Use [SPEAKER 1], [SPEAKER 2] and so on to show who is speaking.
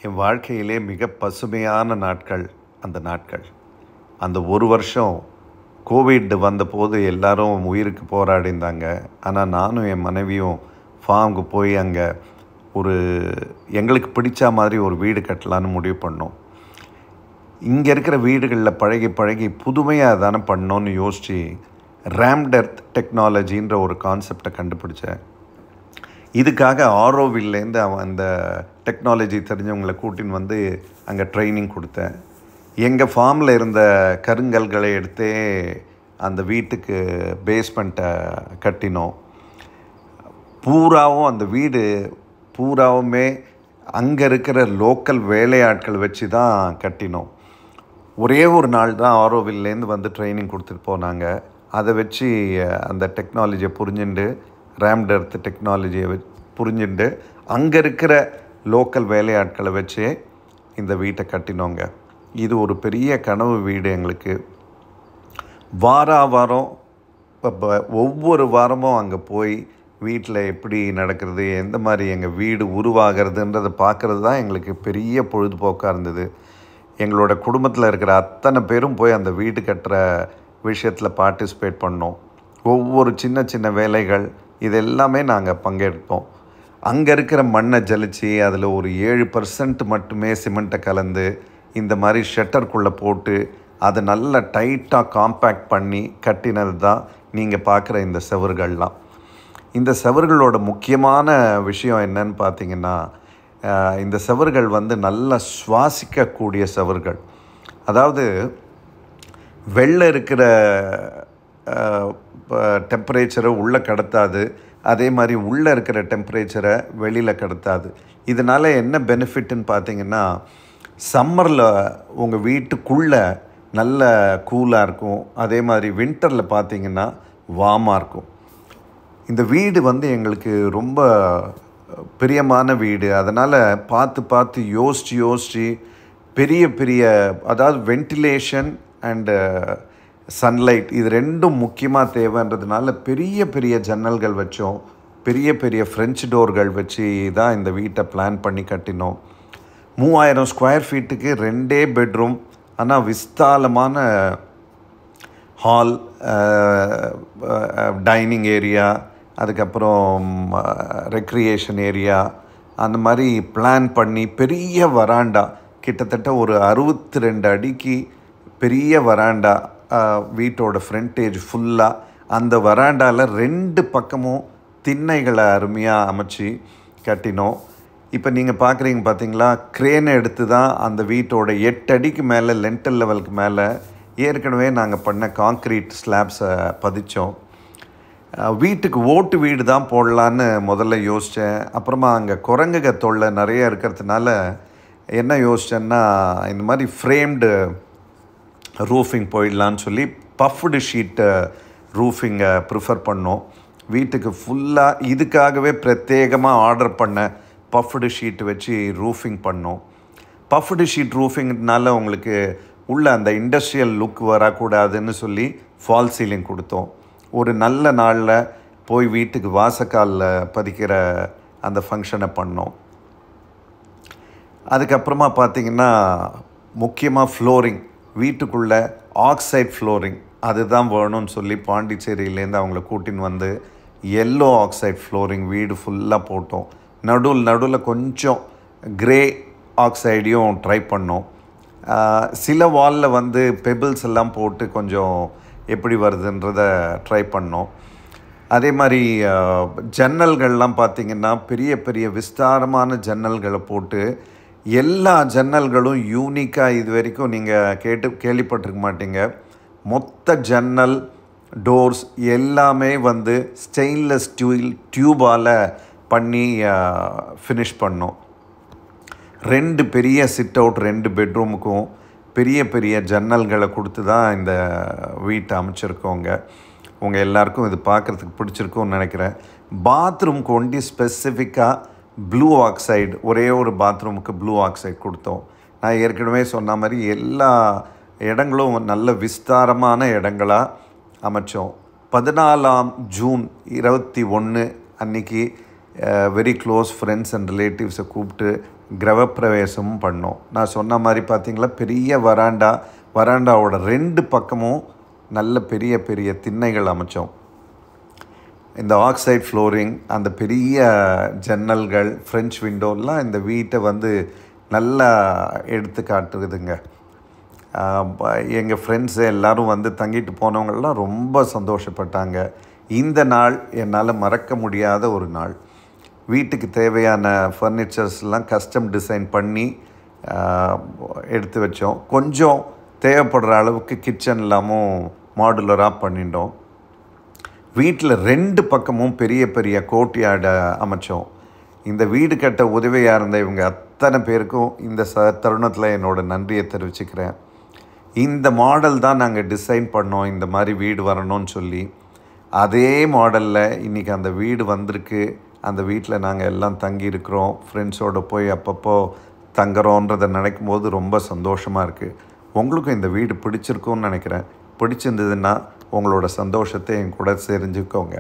[SPEAKER 1] என் வாழ்க்கையிலே மிக பசுமையான நாட்கள் அந்த நாட்கள். அந்த ஒரு வருஷம் கோவிட் வந்தபோது எல்லாரும் உயிருக்கு போராடிந்தாங்க. ஆனால் நானும் என் மனைவியும் ஃபார்முக்கு போய் அங்கே ஒரு எங்களுக்கு பிடிச்ச மாதிரி ஒரு வீடு கட்டலான்னு முடிவு பண்ணோம். இங்கே இருக்கிற வீடுகளில் பழகி பழகி புதுமையாக தானே பண்ணோன்னு யோசித்து ரேம்டெர்த் டெக்னாலஜின்ற ஒரு கான்செப்டை கண்டுபிடிச்சேன். இதுக்காக ஆரோவில்லேருந்து அந்த டெக்னாலஜி தெரிஞ்சவங்களை கூட்டின்னு வந்து அங்கே ட்ரைனிங் கொடுத்தேன். எங்கள் ஃபார்மில் இருந்த கருங்கல்களை எடுத்தே அந்த வீட்டுக்கு பேஸ்மெண்ட்டை கட்டினோம். பூராவும் அந்த வீடு பூராவுமே அங்கே இருக்கிற லோக்கல் வேலையாட்கள் வச்சு தான் கட்டினோம். ஒரே ஒரு நாள் தான் ஆரோவில்லேருந்து வந்து ட்ரைனிங் கொடுத்துட்டு போனாங்க. அதை வச்சு அந்த டெக்னாலஜியை புரிஞ்சுண்டு ரேம்டெர்த் டெக்னாலஜியை புரிஞ்சுண்டு அங்கே இருக்கிற லோக்கல் வேலையாட்களை வச்சு இந்த வீட்டை கட்டினோங்க. இது ஒரு பெரிய கனவு வீடு எங்களுக்கு. வாரம் ஒவ்வொரு வாரமும் அங்கே போய் வீட்டில் எப்படி நடக்கிறது, எந்த மாதிரி எங்கள் வீடு உருவாகிறதுன்றதை பார்க்குறது தான் எங்களுக்கு பெரிய பொழுதுபோக்காக இருந்தது. எங்களோட குடும்பத்தில் இருக்கிற அத்தனை பேரும் போய் அந்த வீடு கட்டுற விஷயத்தில் பார்ட்டிசிபேட் பண்ணோம். ஒவ்வொரு சின்ன சின்ன வேலைகள் இதெல்லாமே நாங்கள் பங்கெடுப்போம். அங்கே இருக்கிற மண்ணை ஜலிச்சு அதில் ஒரு 7% மட்டுமே சிமெண்ட்டை கலந்து இந்த மாதிரி ஷட்டருக்குள்ளே போட்டு அதை நல்லா டைட்டாக காம்பேக்ட் பண்ணி கட்டினது தான் நீங்கள் பார்க்குற இந்த செவர்கள்லாம். இந்த செவர்களோட முக்கியமான விஷயம் என்னன்னு பார்த்தீங்கன்னா, இந்த செவர்கள் வந்து நல்லா சுவாசிக்கக்கூடிய செவர்கள். அதாவது வெளில இருக்கிற டெம்பரேச்சரை உள்ளே கடத்தாது, அதே மாதிரி உள்ளே இருக்கிற டெம்பரேச்சரை வெளியில் கடத்தாது. இதனால் என்ன பெனிஃபிட்னு பார்த்தீங்கன்னா, சம்மரில் உங்கள் வீட்டுக்குள்ளே நல்ல கூலாக இருக்கும், அதே மாதிரி வின்டரில் பார்த்தீங்கன்னா வார்மாக இருக்கும். இந்த வீடு வந்து எங்களுக்கு ரொம்ப பிரியமான வீடு. அதனால் பார்த்து யோசித்து பெரிய அதாவது வென்டிலேஷன் அண்டு சன்லைட் இது ரெண்டும் முக்கியமாக தேவைன்றதுனால பெரிய ஜன்னல்கள் வச்சோம். பெரிய ஃப்ரெஞ்ச் டோர்கள் வச்சு தான் இந்த வீட்டை பிளான் பண்ணி கட்டினோம். 3000 ஸ்கொயர் ஃபீட்டுக்கு 2 பெட்ரூம், ஆனால் விஸ்தாலமான ஹால், டைனிங் ஏரியா, அதுக்கப்புறம் ரெக்ரியேஷன் ஏரியா, அந்த மாதிரி பிளான் பண்ணி பெரிய வராண்டா, கிட்டத்தட்ட ஒரு 62 அடிக்கு பெரிய வராண்டா, வீட்டோட ஃப்ரண்டேஜ் ஃபுல்லாக. அந்த வராண்டாவில் 2 பக்கமும் திண்ணைகளை அருமையாக அமைச்சு கட்டினோம். இப்போ நீங்கள் பார்க்குறீங்க பார்த்தீங்களா, க்ரேனை எடுத்து தான் அந்த வீட்டோட 8 அடிக்கு மேலே லென்டல் லெவலுக்கு மேலே ஏற்கனவே நாங்கள் பண்ண காங்க்ரீட் ஸ்லாப்ஸை பதித்தோம். வீட்டுக்கு ஓட்டு வீடு தான் போடலான்னு முதல்ல யோசித்தேன். அப்புறமா அங்கே குரங்குக தொல்லை நிறைய இருக்கிறதுனால என்ன யோசித்தேன்னா, இந்த மாதிரி ஃப்ரேம்டு ரூஃபிங் போயிடலான்னு சொல்லி பஃப்டு ஷீட்டு ரூஃபிங்கை ப்ரிஃபர் பண்ணோம். வீட்டுக்கு ஃபுல்லாக இதுக்காகவே பிரத்யேகமாக ஆர்டர் பண்ண பஃப்டு ஷீட் வச்சு ரூஃபிங் பண்ணோம். பஃப்டு ஷீட் ரூஃபிங்னால உங்களுக்கு உள்ள அந்த இண்டஸ்ட்ரியல் லுக் வரக்கூடாதுன்னு சொல்லி ஃபால் சீலிங் கொடுத்தோம். ஒரு நல்ல நாளில் போய் வீட்டுக்கு வாசக்காலில் பதிக்கிற அந்த ஃபங்க்ஷனை பண்ணோம். அதுக்கப்புறமா பார்த்திங்கன்னா, முக்கியமாக ஃப்ளோரிங், வீட்டுக்குள்ளே ஆக்சைட் ஃப்ளோரிங் அதுதான் வேணும்னு சொல்லி பாண்டிச்சேரியிலேருந்து அவங்கள கூட்டின்னு வந்து எல்லோ ஆக்சைட் ஃப்ளோரிங் வீடு ஃபுல்லாக போட்டோம். நடுவில் கொஞ்சம் கிரே ஆக்சைடையும் ட்ரை பண்ணோம். சில வாலில் வந்து பெபிள்ஸ் எல்லாம் போட்டு கொஞ்சம் எப்படி வருதுன்றதை ட்ரை பண்ணோம். அதே மாதிரி ஜன்னல்கள்லாம் பார்த்திங்கன்னா பெரிய விஸ்தாரமான ஜன்னல்களை போட்டு எல்லா ஜன்னல்களும் யூனிக்காக இது வரைக்கும் நீங்கள் கேள்விப்பட்டிருக்க மாட்டீங்க. மொத்த ஜன்னல் டோர்ஸ் எல்லாமே வந்து ஸ்டெயின்லெஸ் ஸ்டீல் டியூபால் பண்ணி ஃபினிஷ் பண்ணோம். 2 பெரிய சிட் அவுட் 2 பெட்ரூமுக்கும் பெரிய ஜன்னல்களை கொடுத்து தான் இந்த வீட்டை அமைச்சிருக்கோங்க. உங்கள் எல்லாருக்கும் இது பார்க்குறதுக்கு பிடிச்சிருக்கும்னு நினைக்கிறேன். பாத்ரூம்க்கு ஒண்டி ஸ்பெசிஃபிக்காக ப்ளூ ஆக்சைடு, ஒரே ஒரு பாத்ரூமுக்கு ப்ளூ ஆக்சைடு கொடுத்தோம். நான் ஏற்கனவே சொன்ன மாதிரி எல்லா இடங்களும் நல்ல விஸ்தாரமான இடங்களாக அமைச்சோம். 14 ஜூன் 2021 அன்றைக்கி வெரி க்ளோஸ் ஃப்ரெண்ட்ஸ் அண்ட் ரிலேட்டிவ்ஸை கூப்பிட்டு கிரகப்பிரவேசமும் பண்ணோம். நான் சொன்ன மாதிரி பார்த்திங்களா, பெரிய வராண்டாவோட 2 பக்கமும் நல்ல பெரிய பெரிய திண்ணைகள் அமைச்சோம். இந்த ஆக்சைட் ஃப்ளோரிங், அந்த பெரிய ஜன்னல்கள், ஃப்ரெஞ்ச் விண்டோலாம் இந்த வீட்டை வந்து நல்லா எடுத்து காட்டுதுங்க. எங்கள் ஃப்ரெண்ட்ஸு எல்லோரும் வந்து தங்கிட்டு போனவங்கள்லாம் ரொம்ப சந்தோஷப்பட்டாங்க. இந்த நாள் என்னால் மறக்க முடியாத ஒரு நாள். வீட்டுக்கு தேவையான ஃபர்னிச்சர்ஸ்லாம் கஸ்டம் டிசைன் பண்ணி எடுத்து வச்சோம். கொஞ்சம் தேவைப்படுற அளவுக்கு கிச்சன் எல்லாமும் மாடுலராக பண்ணிட்டோம். வீட்டில் 2 பக்கமும் பெரிய பெரிய கோர்ட்யார்டை அமைச்சோம். இந்த வீடு கட்ட உதவியாக இருந்த இவங்க அத்தனை பேருக்கும் இந்த தருணத்தில் என்னோடய நன்றியை தெரிவிச்சுக்கிறேன். இந்த மாடல் தான் நாங்கள் டிசைன் பண்ணோம், இந்த மாதிரி வீடு வரணும்னு சொல்லி. அதே மாடலில் இன்றைக்கி அந்த வீடு வந்திருக்கு. அந்த வீட்டில் நாங்கள் எல்லாம் தங்கியிருக்கிறோம். ஃப்ரெண்ட்ஸோடு போய் அப்பப்போ தங்குறோன்றதை நினைக்கும் போது ரொம்ப சந்தோஷமாக இருக்குது. உங்களுக்கும் இந்த வீடு பிடிச்சிருக்கும்னு நினைக்கிறேன். பிடிச்சிருந்ததுன்னா உங்களோட சந்தோஷத்தை என் கூட தெரிஞ்சுக்கோங்க.